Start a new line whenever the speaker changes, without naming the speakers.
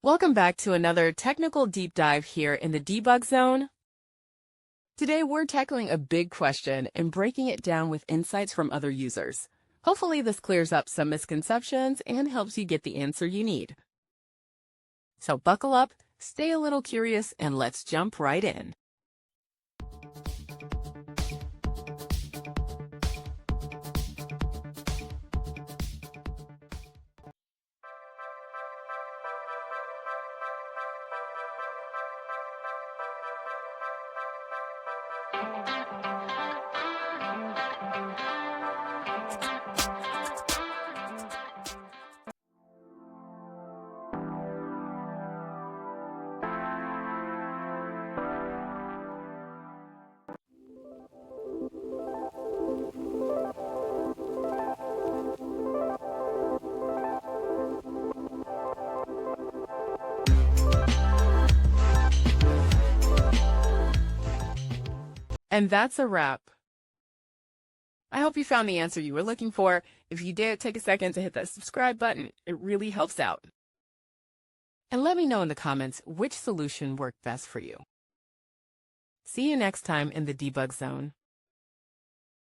Welcome back to another technical deep dive here in the debug zone. Today we're tackling a big question and breaking it down with insights from other users. Hopefully this clears up some misconceptions and helps you get the answer you need. So buckle up, stay a little curious, and let's jump right in. And that's a wrap. I hope you found the answer you were looking for. If you did, take a second to hit that subscribe button. It really helps out. And let me know in the comments which solution worked best for you. See you next time in the debug zone.